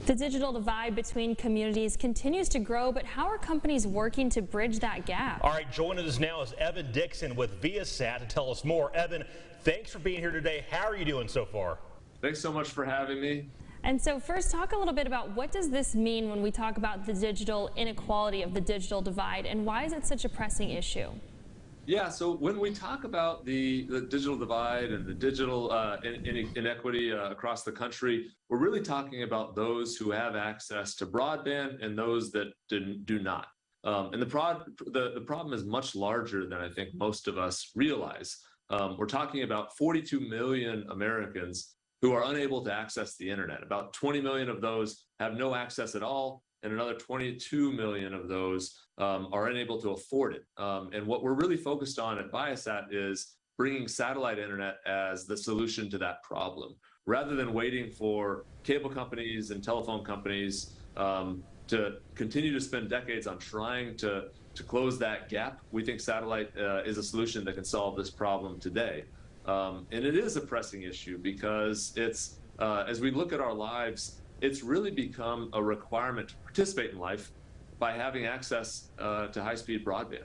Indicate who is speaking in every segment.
Speaker 1: The digital divide between communities continues to grow, but how are companies working to bridge that gap?
Speaker 2: All right, joining us now is Evan Dixon with Viasat to tell us more. Evan, thanks for being here today. How are you doing so far?
Speaker 3: Thanks so much for having me.
Speaker 1: And so first, talk a little bit about what does this mean when we talk about the digital inequality of the digital divide, and why is it such a pressing issue?
Speaker 3: Yeah, so when we talk about the digital divide and the digital inequity across the country, we're really talking about those who have access to broadband and those that do not. And the problem is much larger than I think most of us realize. We're talking about 42 million Americans who are unable to access the internet. About 20 million of those have no access at all, and another 22 million of those are unable to afford it. And what we're really focused on at Viasat is bringing satellite internet as the solution to that problem. Rather than waiting for cable companies and telephone companies to continue to spend decades on trying to close that gap, we think satellite is a solution that can solve this problem today. And it is a pressing issue because it's, as we look at our lives, it's really become a requirement to participate in life by having access to high-speed broadband.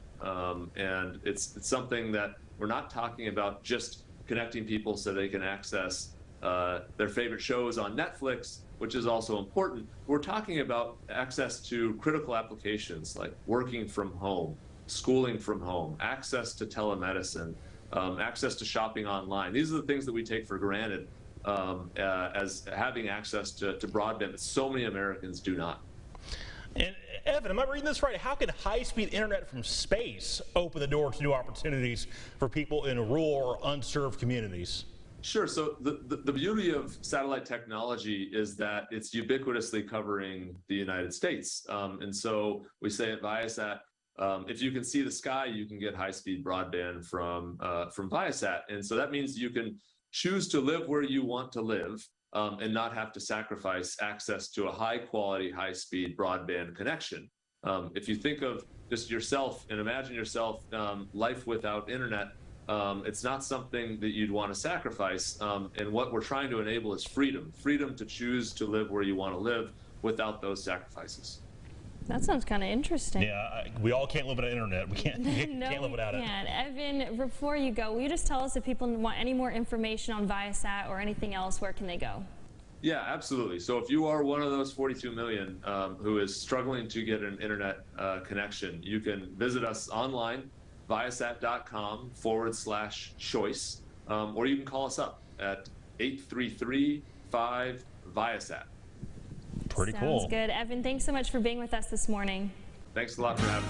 Speaker 3: And it's something that we're not talking about just connecting people so they can access their favorite shows on Netflix, which is also important. We're talking about access to critical applications like working from home, schooling from home, access to telemedicine, access to shopping online. These are the things that we take for granted as having access to broadband that so many Americans do not.
Speaker 2: And Evan, am I reading this right? How can high-speed internet from space open the door to new opportunities for people in rural or unserved communities?
Speaker 3: Sure. So the beauty of satellite technology is that it's ubiquitously covering the United States. And so we say at Viasat, if you can see the sky, you can get high-speed broadband from Viasat. And so that means you can choose to live where you want to live and not have to sacrifice access to a high-quality, high-speed broadband connection. If you think of just yourself and imagine yourself life without internet, it's not something that you'd want to sacrifice. And what we're trying to enable is freedom to choose to live where you want to live without those sacrifices.
Speaker 1: That sounds kind of interesting.
Speaker 2: Yeah, we all can't live without internet. We can't,
Speaker 1: No,
Speaker 2: can't live without
Speaker 1: it. Evan, before you go, will you just tell us if people want any more information on Viasat or anything else, where can they go?
Speaker 3: Yeah, absolutely. So if you are one of those 42 million who is struggling to get an internet connection, you can visit us online, viasat.com/choice, or you can call us up at 833-5-VIASAT.
Speaker 2: Pretty cool.
Speaker 1: Sounds good. Evan, thanks so much for being with us this morning.
Speaker 3: Thanks a lot for having me.